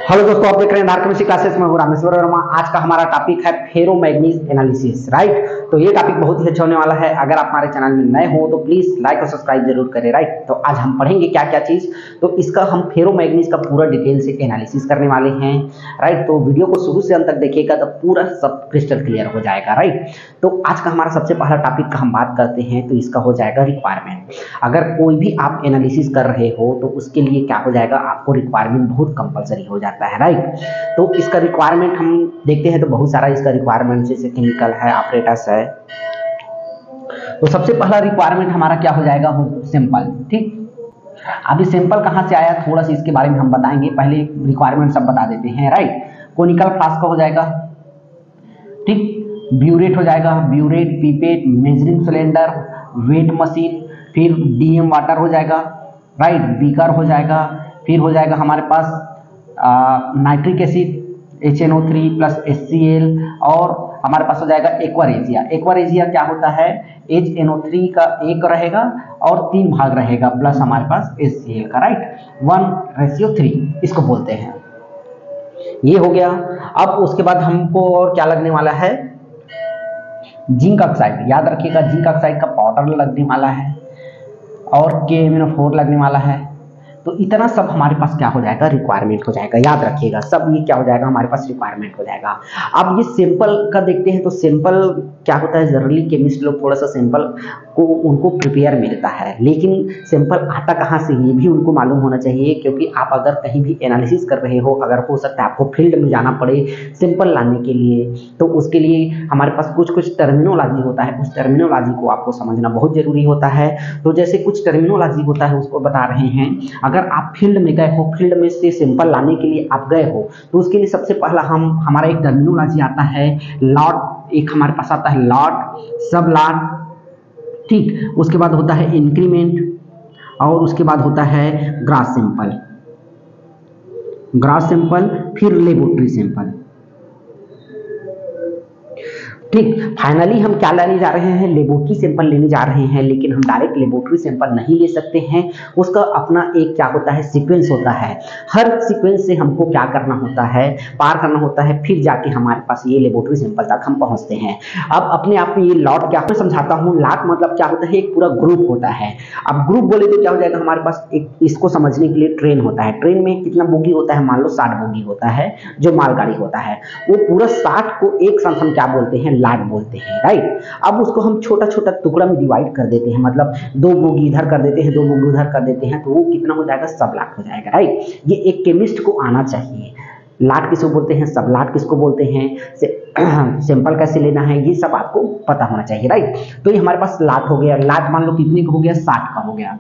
Hello दोस्तों, आप देख रहे हैं धार केमिस्ट्री क्लासेस में हूं रामेश्वर वर्मा। आज का हमारा टॉपिक है फेरोमैग्नीज एनालिसिस, राइट। तो ये टॉपिक बहुत ही अच्छा होने वाला है। अगर आप हमारे चैनल में नए हो तो प्लीज लाइक और सब्सक्राइब जरूर करें, राइट। तो आज हम पढ़ेंगे क्या क्या चीज, तो इसका हम फेरोमैग्नीज का पूरा डिटेल से एनालिसिस करने वाले हैं, राइट। तो वीडियो को शुरू से अंत तक देखिएगा तो पूरा सब क्रिस्टल क्लियर हो जाएगा, राइट। तो आज का हमारा सबसे पहला टॉपिक का हम बात करते हैं तो इसका हो जाएगा रिक्वायरमेंट। अगर कोई भी आप एनालिसिस कर रहे हो तो उसके लिए क्या हो जाएगा, आपको रिक्वायरमेंट बहुत कंपलसरी हो जाता है, राइट। तो इसका रिक्वायरमेंट हम देखते हैं तो बहुत सारा इसका रिक्वायरमेंट, जैसे केमिकल है, ऑपरेटर्स है। तो सबसे पहला रिक्वायरमेंट हमारा क्या हो जाएगा, हो सिंपल, ठीक। अभी सिंपल कहां से आया, थोड़ा सा इसके बारे में हम बताएंगे। पहले रिक्वायरमेंट सब बता देते हैं, राइट। कोनिकल फ्लास्क का हो जाएगा, ठीक। ब्यूरेट हो जाएगा, burette, pipette, measuring cylinder, weight machine, फिर डीएम वाटर हो जाएगा, राइट। बीकर हो जाएगा, फिर हो जाएगा हमारे पास nitric acid HNO3 plus HCl, और हमारे पास हो जाएगा एक्वारेजिया। एक्वारेजिया क्या होता है, HNO3 का एक रहेगा और 3 भाग रहेगा प्लस हमारे पास HCl का, राइट। 1:3 इसको बोलते हैं। ये हो गया। अब उसके बाद हमको और क्या लगने वाला है, जिंक ऑक्साइड। याद रखिएगा, जिंक ऑक्साइड का पाउडर लगने वाला है और KMnO4 लगने वाला है। तो इतना सब हमारे पास क्या हो जाएगा, रिक्वायरमेंट हो जाएगा। याद रखिएगा, सब ये क्या हो जाएगा, हमारे पास रिक्वायरमेंट हो जाएगा। अब ये सिंपल का देखते हैं तो सिंपल क्या होता है, जनरली केमिस्ट लोग थोड़ा सा सिंपल को उनको प्रिपेयर मिलता है, लेकिन सिंपल आता कहाँ से ये भी उनको मालूम होना चाहिए। क्योंकि आप अगर कहीं भी एनालिसिस कर रहे हो, अगर हो सकता है आपको फील्ड में जाना पड़े सिंपल लाने के लिए, तो उसके लिए हमारे पास कुछ कुछ टर्मिनोलॉजी होता है। उस टर्मिनोलॉजी को आपको समझना बहुत जरूरी होता है। तो जैसे कुछ टर्मिनोलॉजी होता है उसको बता रहे हैं। अगर आप फील्ड में गए हो, फील्ड में से सिंपल लाने के लिए आप गए हो, तो उसके लिए सबसे पहला हमारा एक टर्मिनोलॉजी आता है लॉट। एक हमारे पास आता है लॉट, सब लॉट, ठीक। उसके बाद होता है इंक्रीमेंट, और उसके बाद होता है ग्रास सैंपल, ग्रास सैंपल, फिर लेबोरेटरी सैंपल, ठीक। फाइनली हम क्या लेने जा रहे हैं, लेबोरेटरी सैंपल लेने जा रहे हैं। लेकिन हम डायरेक्ट लेबोरेटरी सैंपल नहीं ले सकते हैं, उसका अपना एक क्या होता है, सीक्वेंस होता है। हर सीक्वेंस से हमको क्या करना होता है, पार करना होता है, फिर जाके हमारे पास ये लेबोरेटरी सैंपल तक हम पहुंचते हैं। अब अपने आप में ये लॉट क्या, मैं समझाता हूँ। लॉट मतलब क्या होता है, एक पूरा ग्रुप होता है। अब ग्रुप बोले तो क्या हो जाएगा, हमारे पास एक इसको समझने के लिए ट्रेन होता है। ट्रेन में कितना बोगी होता है, मान लो 60 बोगी होता है, जो मालगाड़ी होता है। वो पूरा 60 को एक साथ हम क्या बोलते हैं, लाट बोलते हैं, राइट। अब उसको हम छोटा छोटा टुकड़ा में डिवाइड कर देते हैं, मतलब 2 बोगी इधर कर देते हैं, 2 बोगी उधर कर देते हैं, तो वो कितना हो जाएगा, सब लाट हो जाएगा, राइट। ये एक केमिस्ट को आना चाहिए। लाट किसको बोलते हैं, सब लाट किसको बोलते हैं, सैंपल कैसे लेना है, ये सब आपको पता होना चाहिए, राइट। तो ये हमारे पास लाट हो गया। लाट मान लो कितने का हो गया, 60 का हो गया,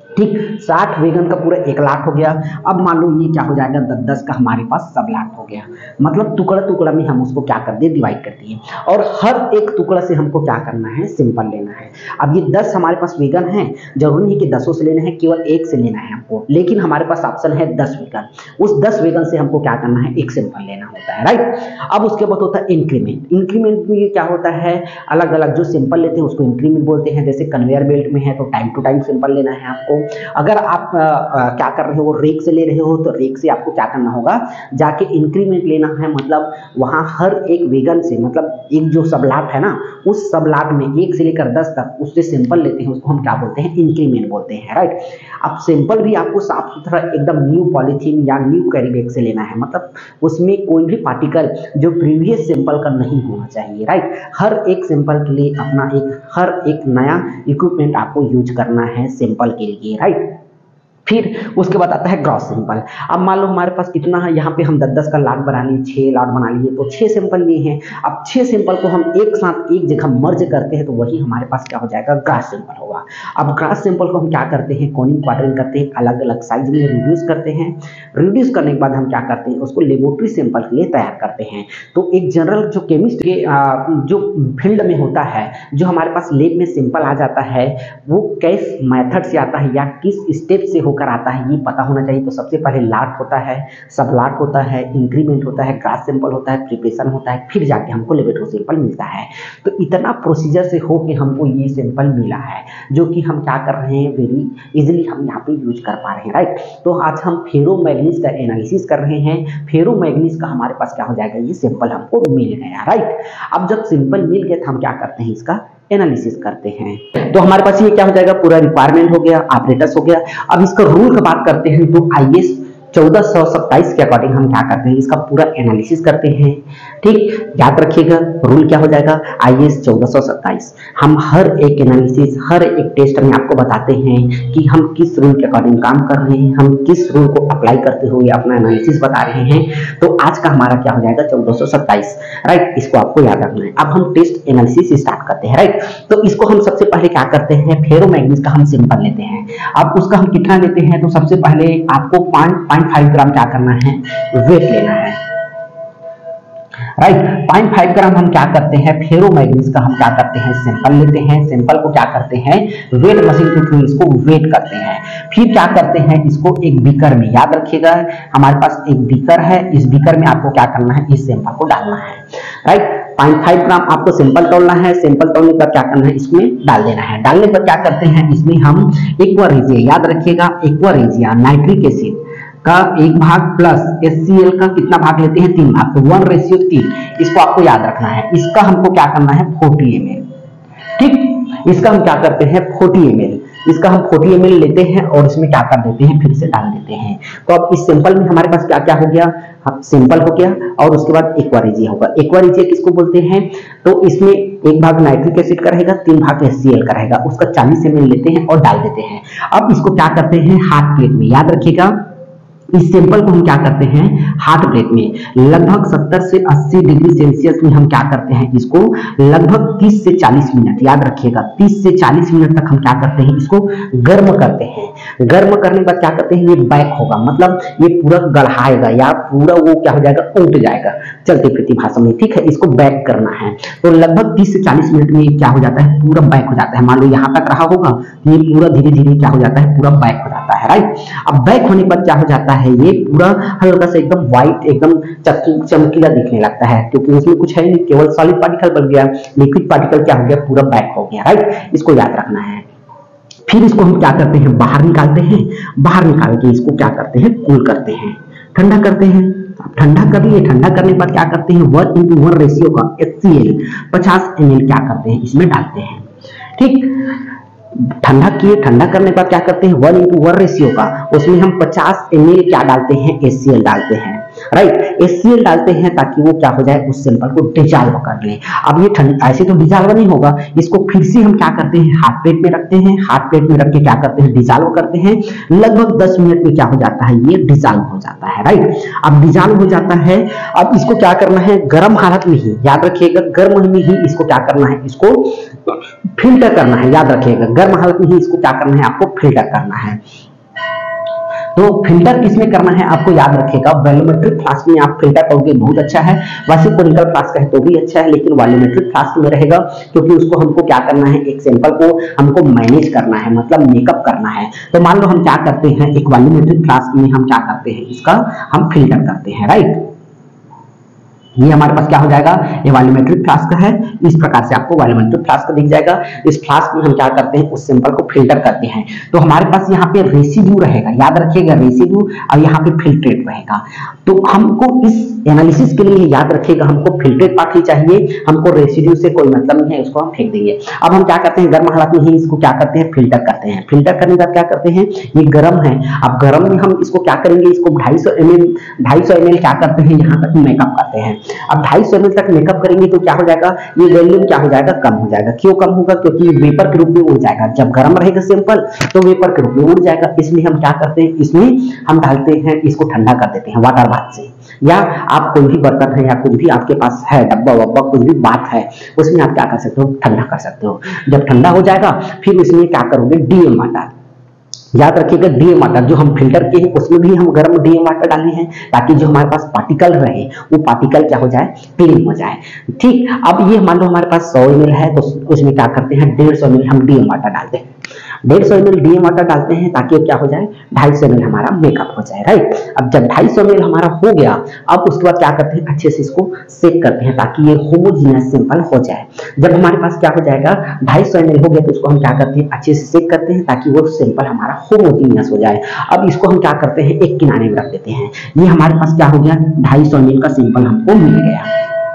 ठीक। 60 वेगन का पूरा 1 लाट हो गया। अब मान लो ये क्या हो जाएगा, 10-10 का हमारे पास सब लाट हो गया। मतलब टुकड़ा टुकड़ा में हम उसको क्या कर दिए, डिवाइड कर दिए, और हर एक टुकड़ा से हमको क्या करना है, सिंपल लेना है। अब ये 10 हमारे पास वेगन है, जरूरी नहीं कि 10 से लेना है, केवल 1 से लेना है हमको, लेकिन हमारे पास ऑप्शन है 10 वेगन। उस 10 वेगन से हमको क्या करना है, एक सिंपल लेना होता है, राइट। अब उसके बाद होता है इंक्रीमेंट। इंक्रीमेंट में क्या होता है, अलग अलग जो सिंपल लेते हैं उसको इंक्रीमेंट बोलते हैं। जैसे कन्वेयर बेल्ट में है तो टाइम टू टाइम सिंपल लेना है आपको। अगर आप क्या कर रहे हो, रेक से ले रहे हो, तो रेक से आपको क्या करना होगा, जाके इंक्रीमेंट लेना है। मतलब वहां हर एक वेगन से, मतलब एक जो सबलाट है ना, उस सबलाट में 1 से लेकर 10 तक उससे सिंपल लेते हैं, उसको हम क्या बोलते हैं, इंक्रीमेंट बोलते हैं, राइट। अब सिंपल भी आपको साफ सुथरा एकदम न्यू पॉलीथीन या न्यू कैरी बैग से लेना है, मतलब उसमें कोई भी पार्टिकल जो प्रीवियस सिंपल का नहीं होना चाहिए, राइट। हर एक सिंपल के लिए अपना हर एक नया इक्विपमेंट आपको यूज करना है सिंपल के लिए, राइट। फिर उसके बाद आता है ग्रॉस सैंपल। अब मान लो हमारे पास कितना है, यहाँ पे हम 10-10 का लाट बना लिए, 6 लाट बना लिए, तो 6 सैंपल लिए हैं। अब 6 सैंपल को हम एक साथ एक जगह मर्ज करते हैं, तो वही हमारे पास क्या हो जाएगा, ग्रास सैंपल होगा। अब ग्रास सैंपल को हम क्या करते हैं, कोनिंग क्वाड्रेंट करते हैं, अलग अलग साइज में रिड्यूस करते हैं। रिड्यूस करने के बाद हम क्या करते हैं, उसको लेबोरेटरी सैंपल के लिए तैयार करते हैं। तो एक जनरल जो केमिस्ट के जो फील्ड में होता है, जो हमारे पास लेब में सैंपल आ जाता है, वो किस मेथड से आता है या किस स्टेप से होकर होकर आता है ये पता होना चाहिए। तो सबसे पहले लाट होता है, सब लाट होता है, इंक्रीमेंट होता है, ग्रास सैंपल होता है, प्रिपरेशन होता है, फिर जाके हमको लेबोरेटरी सैंपल मिलता है। तो इतना प्रोसीजर से हो के हमको ये सैंपल मिला है, जो कि हम क्या कर रहे हैं, वेरी इजीली हम यहाँ पे यूज कर पा रहे हैं, राइट। तो आज हम फेरोमैग्नीज का एनालिसिस कर रहे हैं। फेरोमैग्नीज का हमारे पास क्या हो जाएगा, ये सैंपल हमको मिल गया, राइट। अब जब सैंपल मिल गया तो हम क्या करते हैं, इसका एनालिसिस करते हैं। तो हमारे पास ये क्या हो जाएगा, पूरा रिक्वायरमेंट हो गया, ऑपरेटर्स हो गया। अब इसका रूल की बात करते हैं तो IS 1427 के अकॉर्डिंग हम क्या करते हैं, इसका पूरा एनालिसिस करते हैं। ठीक, याद रखिएगा रूल क्या हो जाएगा, IS 1427। हम हर एक एनालिसिस, हर एक टेस्ट में आपको बताते हैं कि हम किस रूल के अकॉर्डिंग काम कर रहे हैं, हम किस रूल को अप्लाई करते हुए अपना एनालिसिस बता रहे हैं। तो आज का हमारा क्या हो जाएगा, 1427, राइट। इसको आपको याद रखना है। अब हम टेस्ट एनालिसिस स्टार्ट करते हैं, राइट। तो इसको हम सबसे पहले क्या करते हैं, फेरोमैग्नीज का हम सैंपल लेते हैं। अब उसका हम कितना लेते हैं, तो सबसे पहले आपको 0.5 ग्राम क्या करना है, वेट लेना है, राइट। 0.5 ग्राम हम क्या करते हैं, फेरोमैग्नीज का हम क्या करते हैं, सैंपल लेते हैं। सैंपल को क्या करते हैं, वेट मशीन के थ्रू इसको वेट करते हैं। फिर क्या करते हैं, इसको एक बीकर में, याद रखिएगा हमारे पास एक बीकर है, इस बीकर में आपको क्या करना है, इस सैंपल को डालना है, राइट। 0.5 ग्राम आपको सैंपल तोड़ना है। सैंपल तोड़ने पर क्या करना है, इसमें डाल देना है। डालने पर क्या करते हैं, इसमें हम एक्वा रेजिया, याद रखिएगा एक्वा रेजिया नाइट्रिक एसिड का 1 भाग प्लस HCl का कितना भाग लेते हैं, 3 भाग, तो 1:3। इसको आपको याद रखना है। इसका हमको क्या करना है, 40 ml, ठीक। इसका हम क्या करते हैं, 40 ml, इसका हम 40 ml लेते हैं और इसमें क्या कर देते हैं, फिर से डाल देते हैं। तो अब इस सैंपल में हमारे पास क्या क्या हो गया, सैंपल हो गया और उसके बाद एक्वा रेजिया होगा। एक्वा रेजिया किसको बोलते हैं, तो इसमें 1 भाग नाइट्रिक एसिड का रहेगा, 3 भाग HCl का रहेगा। उसका 40 ml लेते हैं और डाल देते हैं। अब इसको क्या करते हैं, हाथ प्लेट में, याद रखिएगा इस सैंपल को हम क्या करते हैं, हाथ प्लेट में लगभग 70 से 80 डिग्री सेल्सियस में हम क्या करते हैं, इसको लगभग 30 से 40 मिनट, याद रखिएगा 30 से 40 मिनट तक हम क्या करते हैं, इसको गर्म करते हैं। गर्म करने के बाद क्या करते हैं, ये बैक होगा, मतलब ये पूरा गढ़ाएगा या पूरा वो क्या हो जाएगा, उठ जाएगा चलते फिरती भाषा में, ठीक है। इसको बैक करना है। तो लगभग 30 से 40 मिनट में क्या हो जाता है, पूरा बैक हो जाता है। मान लो यहाँ तक रहा होगा, ये पूरा धीरे धीरे क्या हो जाता है, पूरा बैक हो जाता है, राइट। अब बैक होने के बाद क्या हो जाता है, ये पूरा हल्का सा एकदम व्हाइट, एकदम चमकीला दिखने लगता है, क्योंकि उसमें कुछ है नहीं, केवल सॉलिड पार्टिकल बन गया, लिक्विड पार्टिकल क्या हो गया, पूरा बैक हो गया, राइट। इसको याद रखना है। फिर इसको हम क्या करते हैं, बाहर निकालते हैं। बाहर निकाल के इसको क्या करते हैं, कूल करते हैं, ठंडा करते हैं। ठंडा कर लिए, ठंडा करने के बाद क्या करते हैं, 1:1 रेशियो का HCl 50 ml क्या करते हैं, इसमें डालते हैं, ठीक। ठंडा किए, ठंडा करने के बाद क्या करते हैं, 1:1 रेशियो का, उसमें हम 50 ml क्या डालते हैं, HCl डालते हैं, राइट। HCl डालते हैं ताकि वो क्या हो जाए, उस सैंपल को डिजॉल्व कर ले। अब ये ऐसे तो डिजॉल्व नहीं होगा, इसको फिर से हम क्या करते हैं, हाथ प्लेट में रखते हैं। हाथ प्लेट में रख के क्या करते हैं, डिजॉल्व करते हैं। लगभग 10 मिनट में क्या हो जाता है, ये डिजॉल्व हो जाता है, राइट। अब डिजॉल्व हो जाता है। अब इसको क्या करना है, गर्म हालत में ही, याद रखिएगा गर्म में ही इसको क्या करना है, इसको फिल्टर करना है, याद रखिएगा गर्म हालत में ही इसको क्या करना है, आपको फिल्टर करना है। तो फिल्टर किसमें करना है, आपको याद रखिएगा वॉल्यूमेट्रिक फ्लास्क में आप फिल्टर करोगे बहुत अच्छा है। वैसे कोनिकल फ्लास्क है तो भी अच्छा है, लेकिन वॉल्यूमेट्रिक फ्लास्क में रहेगा, क्योंकि उसको हमको क्या करना है, एक सैंपल को हमको मैनेज करना है, मतलब मेकअप करना है। तो मान लो हम क्या करते हैं, एक वॉल्यूमेट्रिक फ्लास्क में हम क्या करते हैं, इसका हम फिल्टर करते हैं, राइट। ये हमारे पास क्या हो जाएगा, ये वॉल्यूमेट्रिक फ्लास्क है। इस प्रकार से आपको वॉल्यूमेट्रिक फ्लास्क दिख जाएगा। इस फ्लास्क में हम क्या करते हैं, उस सैंपल को फिल्टर करते हैं। तो हमारे पास यहाँ पे रेसिड्यू रहेगा, याद रखिएगा रेसिड्यू, और यहाँ पे फिल्ट्रेट रहेगा। तो हमको इस एनालिसिस के लिए याद रखिएगा, हमको फिल्ट्रेट पार्ट ही चाहिए, हमको रेसिड्यू से कोई मतलब नहीं है, उसको हम फेंक देंगे। अब हम क्या करते हैं, गर्म हालत में ही इसको क्या करते हैं, फिल्टर करते हैं। फिल्टर करने के बाद क्या करते हैं, ये गर्म है। अब गर्म में हम इसको क्या करेंगे, इसको 250 ml क्या करते हैं, यहाँ तक मेकअप करते हैं। अब 250 ml तक मेकअप करेंगे तो क्या हो जाएगा, ये वॉल्यूम क्या हो जाएगा, कम हो जाएगा। क्यों कम होगा, क्योंकि वेपर के रूप में उड़ जाएगा। जब गर्म रहेगा सैंपल तो वेपर के रूप में उड़ जाएगा। इसलिए हम क्या करते हैं, इसमें हम डालते हैं, इसको ठंडा कर देते हैं वाटर बाथ से, या आप कोई भी बर्तन है या कुछ भी आपके पास है, डब्बा वब्बा कुछ भी बात है, उसमें आप क्या कर सकते हो, ठंडा कर सकते हो। जब ठंडा हो जाएगा फिर इसमें क्या करोगे, DM वाटर, याद रखिएगा DM वाटर जो हम फिल्टर किए हैं उसमें भी हम गर्म DM वाटर डाले हैं, ताकि जो हमारे पास पार्टिकल रहे वो पार्टिकल क्या हो जाए, क्लीन हो जाए, ठीक। अब ये मान लो हमारे पास 100 ml है, तो उसमें क्या करते हैं, 150 ml हम DM वाटर डालते हैं। 150 ml DM वाटर डालते हैं ताकि क्या हो जाए, 250 ml हमारा मेकअप हो जाए, राइट। अब जब 250 ml हमारा हो गया, अब उसके बाद क्या करते हैं, अच्छे से इसको सेक करते हैं ताकि ये होमोजीनियस सैंपल हो जाए। जब हमारे पास क्या हो जाएगा, 250 ml हो गया, तो उसको हम क्या करते हैं, अच्छे से सेक करते हैं ताकि वो सैंपल हमारा होमोजीनियस हो जाए। अब इसको हम क्या करते हैं, एक किनारे में रख देते हैं। ये हमारे पास क्या हो गया, 250 ml का सैंपल हमको मिल गया।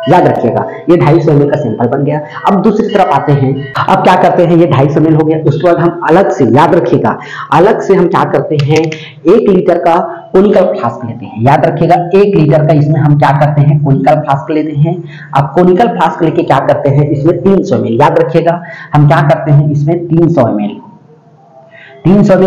याद रखिएगा, ये 250 ml का सैंपल बन गया। अब दूसरी तरफ आते हैं, अब क्या करते हैं, ये 250 ml हो गया, उसके बाद हम अलग से, याद रखिएगा, अलग से हम क्या करते हैं, 1 लीटर का कोनिकल फ्लास्क लेते हैं। याद रखिएगा, 1 लीटर का इसमें हम क्या करते हैं, कोनिकल फ्लास्क लेते हैं। अब कोनिकल फ्लास्क लेके क्या करते हैं, इसमें 300 ml, याद रखिएगा, हम क्या करते हैं, इसमें 300 ml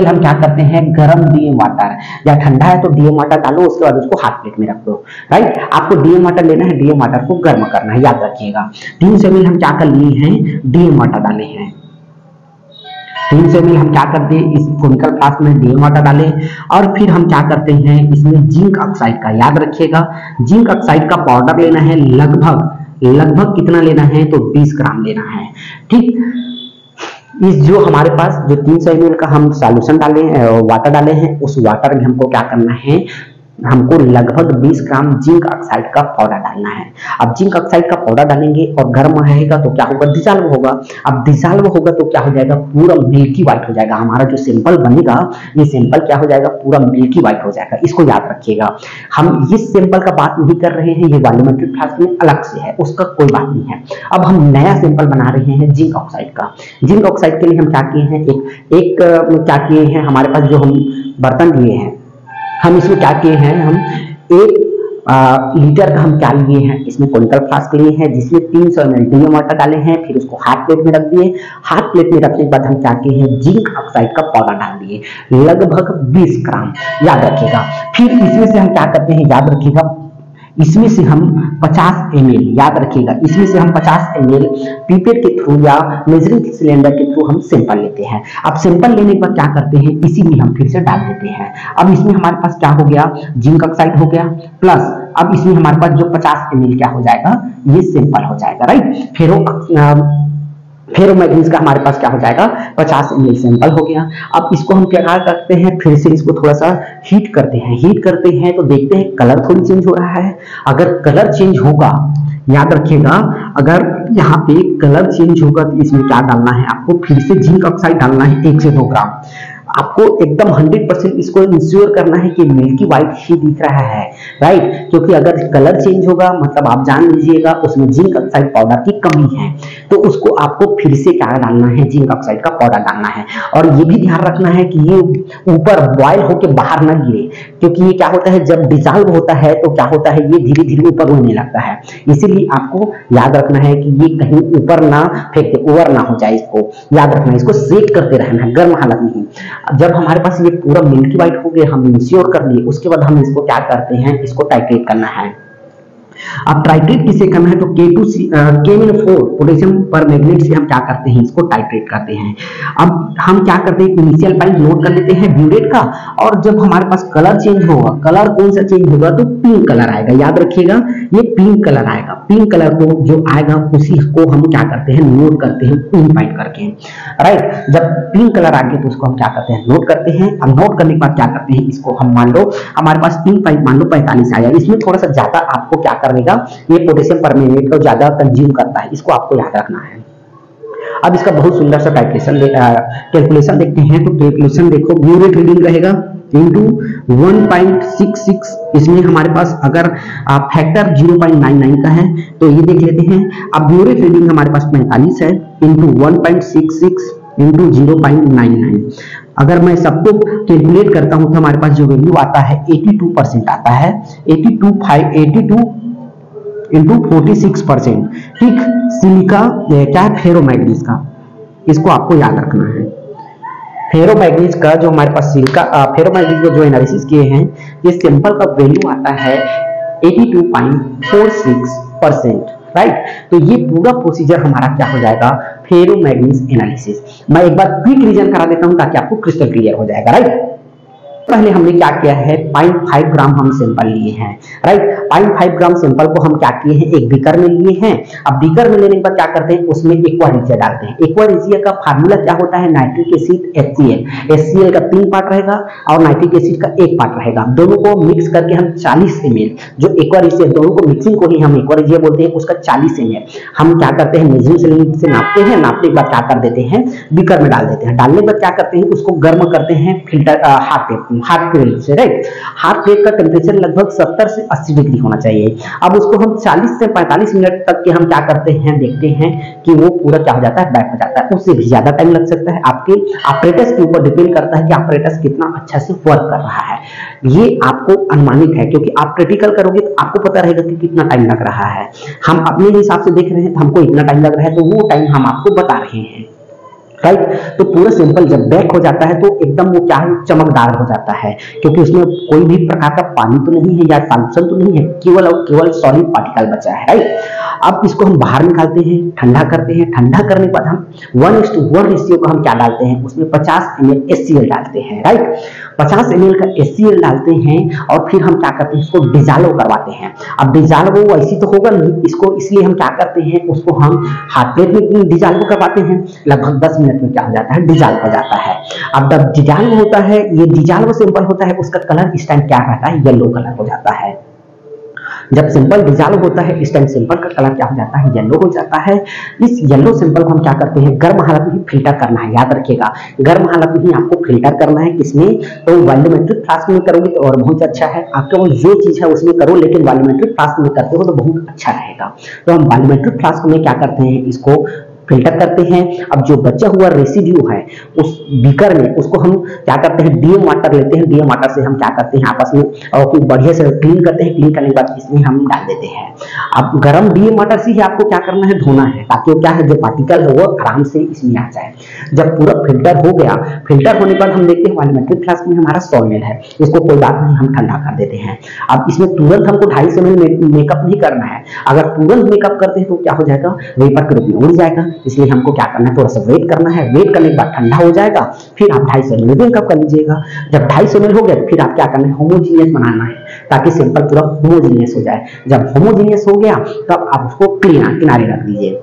हम क्या करते हैं, गरम डीएम वाटर, या ठंडा है तो डीएम वाटर डालो, उसके बाद उसको हाथ प्लेट में रख दो, राइट। आपको डीएम वाटर लेना है, डीएम वाटर को गर्म करना है, याद रखिएगा। 300 ml हम क्या कर लिए हैं, डीएम वाटर डाले हैं। 300 ml हम क्या करते हैं, इस कोनिकल फ्लास्क में डीएम वाटर डालें, और फिर हम क्या करते हैं, इसमें जिंक ऑक्साइड का, याद रखिएगा, जिंक ऑक्साइड का पाउडर लेना है, लगभग कितना लेना है, तो 20 ग्राम लेना है, ठीक। इस जो हमारे पास जो 300 ml का हम सॉल्यूशन डाले, वाटर डाले हैं, उस वाटर में हमको क्या करना है, हमको लगभग 20 ग्राम जिंक ऑक्साइड का पाउडर डालना है। अब जिंक ऑक्साइड का पाउडर डालेंगे और गर्म रहेगा तो क्या होगा, डिसॉल्व होगा। अब डिसॉल्व होगा तो क्या हो जाएगा, पूरा मिल्की व्हाइट हो जाएगा। हमारा जो सैंपल बनेगा, ये सैंपल क्या हो जाएगा, पूरा मिल्की व्हाइट हो जाएगा। इसको याद रखिएगा, हम इस सैंपल का बात नहीं कर रहे हैं, ये वॉल्यूमेट्रिक फ्लास्क में अलग से है, उसका कोई बात नहीं है। अब हम नया सैंपल बना रहे हैं जिंक ऑक्साइड का। जिंक ऑक्साइड के लिए हम क्या किए हैं, एक क्या किए हैं, हमारे पास जो हम बर्तन लिए हैं, हम इसमें क्या किए हैं, हम 1 लीटर का हम क्या लिए हैं, इसमें कोनिकल फ्लास्क लिए हैं, जिसमें 300 ml डीएम वाटर डाले हैं, फिर उसको हाथ प्लेट में रख दिए। हाथ प्लेट में रखने के बाद हम क्या किए हैं, जिंक ऑक्साइड का पाउडर डाल दिए, लगभग 20 ग्राम, याद रखिएगा। फिर इसमें से हम क्या करते हैं, याद रखिएगा, इसमें से हम 50 ml, याद रखिएगा, इसमें से हम 50 ml पीपेट के थ्रू या मेजरिंग सिलेंडर के थ्रू हम सैंपल लेते हैं। अब सैंपल लेने के बाद क्या करते हैं, इसी में हम फिर से डाल देते हैं। अब इसमें हमारे पास क्या हो गया, जिंक ऑक्साइड हो गया, प्लस अब इसमें हमारे पास जो 50 ml क्या हो जाएगा, ये सैंपल हो जाएगा, राइट। फेरोमैग्नीज का हमारे पास क्या हो जाएगा, 50 ml सैंपल हो गया। अब इसको हम क्या करते हैं, फिर से इसको थोड़ा सा हीट करते हैं तो देखते हैं कलर थोड़ी चेंज हो रहा है। अगर कलर चेंज होगा, याद रखिएगा, अगर यहाँ पे कलर चेंज होगा तो इसमें क्या डालना है, आपको फिर से जिंक ऑक्साइड डालना है 1 से 2 ग्राम। आपको एकदम 100% इसको इंश्योर करना है कि मिल्की व्हाइट ही दिख रहा है, राइट। क्योंकि अगर कलर चेंज होगा मतलब आप जान लीजिएगा उसमें जिंक ऑक्साइड पाउडर की कमी है, तो उसको आपको फिर से क्या डालना है, जिंक ऑक्साइड का पाउडर डालना है। और ये भी ध्यान रखना है कि ये ऊपर बॉयल होकर बाहर ना गिरे, क्योंकि ये क्या होता है, जब डिसॉल्व होता है तो क्या होता है, ये धीरे धीरे ऊपर उड़ने लगता है। इसीलिए आपको याद रखना है कि ये कहीं ऊपर ना फेंके, ओवर ना हो जाए, इसको याद रखना है। इसको सेक करते रहना है, गर्म हालत में ही। जब हमारे पास ये पूरा मिल्की व्हाइट हो गया, हम इंश्योर कर लिए, उसके बाद हम इसको क्या करते हैं, इसको टाइट्रेट करना है। अब टाइट्रेट किसे करना है, तो K-4 पोटेशियम परमैंगनेट से हम क्या करते हैं, इसको टाइट्रेट करते हैं। अब हम क्या करते हैं, इनिशियल पॉइंट नोट कर लेते हैं ब्यूरेट का, और जब हमारे पास कलर चेंज होगा, कलर कौन सा चेंज होगा, तो पिंक कलर आएगा, याद रखिएगा, ये पिंक कलर आएगा। पिंक कलर को जो आएगा उसी को हम क्या करते हैं, नोट करते हैं पिन पॉइंट करके, राइट। जब पिंक कलर आ गया तो उसको हम क्या करते हैं, नोट करते हैं। अब नोट करने के बाद क्या करते हैं, इसको हम मान लो हमारे पास पिंक पॉइंट मान लो 45 आया, इसमें थोड़ा सा ज्यादा आपको क्या करेगा, ये पोटेशियम परमैंगनेट को ज्यादा कंज्यूम करता है, इसको आपको याद रखना है। अब इसका बहुत सुंदर सा कैलकुलेशन देखते हैं, तो कैलकुलेशन देखो, ब्यूरेट रीडिंग रहेगा इंटू 1.66, इसमें हमारे पास अगर फैक्टर 0.99 का है तो ये देख लेते हैं। अब ब्यूरेट रीडिंग हमारे पास 45 है, इंटू 1.66 इंटू 0.99, अगर मैं सबको कैलकुलेट करता हूं तो हमारे पास जो वैल्यू आता है 82% आता है, 82 इंटू 46%, ठीक। सिलिका क्या है, फेरोमैग्नीज का, इसको आपको याद रखना है। फेरोमैग्नीज का जो हमारे पास सिलिका फेरोमैग्नीज को जो एनालिसिस किए हैं, ये सैंपल का वैल्यू आता है 82.46%, राइट। तो ये पूरा प्रोसीजर हमारा क्या हो जाएगा, फेरोमैग्नीज एनालिसिस। मैं एक बार क्विक रिवीजन करा देता हूं ताकि आपको क्रिस्टल क्लियर हो जाएगा, राइट। पहले हमने क्या किया है, 0.5 ग्राम हम सैंपल लिए हैं, राइट। 0.5 ग्राम सैंपल को हम क्या किए हैं, एक बीकर में लिए हैं। अब बीकर में लेने के बाद क्या करते हैं, उसमें एक्वा रिजिया डालते हैं। एक्वा रिजिया का फार्मूला क्या होता है, नाइट्रिक एसिड HCl। HCl का 3 पार्ट रहेगा और नाइट्रिक एसिड का 1 पार्ट रहेगा। दोनों को मिक्स करके हम 40 ml, जो एक्वा रिजिया, दोनों को मिक्सिंग को ही हम एक्वा रिजिया बोलते हैं, उसका 40 ml हम क्या करते हैं, मेजरिंग सिलेंडर से नापते हैं। नापने के बाद क्या कर देते हैं, बीकर में डाल देते हैं। डालने के बाद क्या करते हैं, उसको गर्म करते हैं फिल्टर हार्ट प्लेट से, राइट। हार्ट प्लेट का टेम्परेचर लगभग 70 से 80 डिग्री होना चाहिए। अब उसको हम 40 से 45 मिनट तक के हम क्या करते हैं, देखते हैं कि वो पूरा क्या हो जाता है, बैठ हो जाता है। उससे भी ज्यादा टाइम लग सकता है, आपके ऑपरेटर्स के ऊपर डिपेंड करता है कि ऑपरेटर्स कितना अच्छा से वर्क कर रहा है। ये आपको अनुमानित है, क्योंकि आप प्रैक्टिकल करोगे तो आपको पता रहेगा कि कितना टाइम लग रहा है। हम अपने हिसाब से देख रहे हैं तो हमको इतना टाइम लग रहा है, तो वो टाइम हम आपको बता रहे हैं, राइट। तो पूरा सैंपल जब बेक हो जाता है तो एकदम वो क्या है, चमकदार हो जाता है, क्योंकि उसमें कोई भी प्रकार का पानी तो नहीं है या सॉल्यूशन तो नहीं है, केवल और केवल सॉलिड पार्टिकल बचा है, राइट। अब इसको हम बाहर निकालते हैं, ठंडा करते हैं। ठंडा करने के बाद हम 1:1 रेशियो का हम क्या डालते हैं, उसमें 50 ml HCl डालते हैं, राइट। 50 ml का HCl डालते हैं और फिर हम क्या करते हैं, इसको डिजॉल्व करवाते हैं। अब डिजॉल्व ऐसी तो होगा नहीं, इसको इसलिए हम क्या करते हैं, उसको हम हाथ प्लेट में डिजॉल्व करवाते हैं। लगभग 10 मिनट में क्या हो जाता है, डिजॉल्व हो जाता है। अब जब डिजॉल्व होता है, ये डिजॉल्व सैंपल होता है, उसका कलर इस टाइम क्या रहता है, येलो कलर हो जाता है। जब सैंपल डिजॉल्व होता है इस टाइम सैंपल का कलर क्या हो जाता है, येलो हो जाता है। इस येलो सैंपल को हम क्या करते हैं, गर्म हालत में ही फिल्टर करना है। याद रखिएगा, गर्म हालत में ही आपको फिल्टर करना है। किसमें, तो वॉल्यूमेट्रिक फ्लास्क में करोगे तो और बहुत अच्छा है। आपको जो चीज है उसमें करो, लेकिन वॉल्यूमेट्रिक फ्लास्क में करते हो तो बहुत अच्छा रहेगा। तो हम वॉल्यूमेट्रिक फ्लास्क में क्या करते हैं, इसको फिल्टर करते हैं। अब जो बचा हुआ रेसिड्यू है उस बीकर में, उसको हम क्या करते हैं, डीएम वाटर लेते हैं। डीएम वाटर से हम क्या करते हैं, आपस में और फिर बढ़िया से क्लीन करते हैं। क्लीन करने के बाद इसमें हम डाल देते हैं। अब गर्म डीएम वाटर से ही आपको क्या करना है, धोना है, ताकि वो क्या है, जो पार्टिकल है वो आराम से इसमें आ जाए। जब पूरा फिल्टर हो गया, फिल्टर होने के बाद हम देखते हैं वॉल्यूमेट्रिक फ्लास्क में हमारा सॉल्वेंट है, इसको कोई बात नहीं, हम ठंडा कर देते हैं। अब इसमें तुरंत हमको 250 ml मेकअप नहीं करना है। अगर तुरंत मेकअप करते हैं तो क्या हो जाएगा, वेपर के रूप में उड़ जाएगा। इसलिए हमको क्या करना है, थोड़ा सा वेट करना है। वेट करने के बाद ठंडा हो जाएगा, फिर आप 250 ml मेकअप कर लीजिएगा। जब 250 ml हो गया तो फिर आप क्या करना है, होमोजीनियस बनाना है, ताकि सैंपल पूरा होमोजीनियस हो जाए। जब होमोजीनियस हो गया तब आप उसको किनारे रख दीजिए।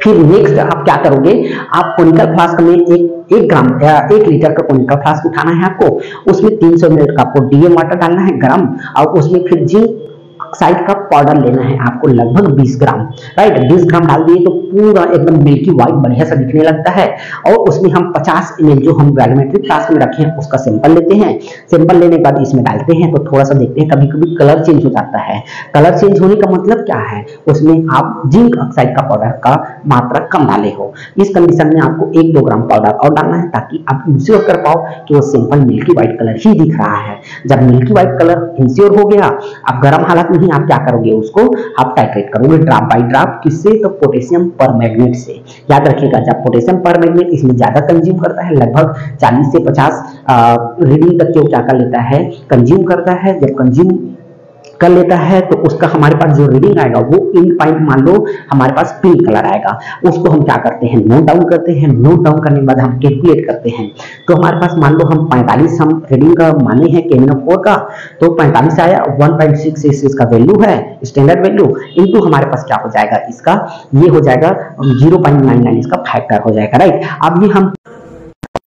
फिर नेक्स्ट आप क्या करोगे, आप कोनिकल फ्लास्क में एक ग्राम या 1 लीटर का कोनिकल फ्लास्क उठाना है आपको। उसमें 300 ml का आपको डीएम वाटर डालना है गरम, और उसमें फिर जिंक ऑक्साइड का पाउडर लेना है आपको, लगभग 20 ग्राम, राइट। 20 ग्राम डाल दिए तो पूरा एकदम मिल्की व्हाइट बढ़िया सा दिखने लगता है। और उसमें हम 50 ml जो हम वॉल्यूमेट्रिक फ्लास्क में रखे हैं उसका सैंपल लेते हैं। सैंपल लेने के बाद इसमें डालते हैं तो थोड़ा सा देखते हैं, कभी कभी कलर चेंज हो जाता है। कलर चेंज होने का मतलब क्या है, उसमें आप जिंक ऑक्साइड का पाउडर का मात्रा कम डाले हो। इस कंडीशन में आपको 1-2 ग्राम पाउडर और डालना है, ताकि आप इंश्योर कर पाओ कि वो सैंपल मिल्की व्हाइट कलर ही दिख रहा है। जब मिल्की व्हाइट कलर इंश्योर हो गया, आप गर्म हालत में ही आप क्या करोगे, उसको आप टाइट्रेट करोगे ड्रॉप बाय ड्रॉप। किससे, तो पोटेशियम परमैंगनेट से। याद रखिएगा, जब पोटेशियम परमैंगनेट इसमें ज्यादा कंज्यूम करता है, लगभग 40 से 50 रीडिंग तक के क्या कर लेता है, कंज्यूम करता है। जब कंज्यूम कर लेता है तो उसका हमारे पास जो रीडिंग आएगा वो इन पॉइंट, मान लो हमारे पास पिंक कलर आएगा, उसको हम क्या करते हैं, नोट डाउन करते हैं। नोट डाउन करने के बाद हम कैलकुलेट करते हैं। तो हमारे पास मान लो हम 45 हम रीडिंग का माने हैं KNO4 का, तो 45 आया। 1.6 इसका वैल्यू है, स्टैंडर्ड वैल्यू, इनटू हमारे पास क्या हो जाएगा, इसका ये हो जाएगा 0.99, इसका फैक्टर हो जाएगा, राइट। अब ये हम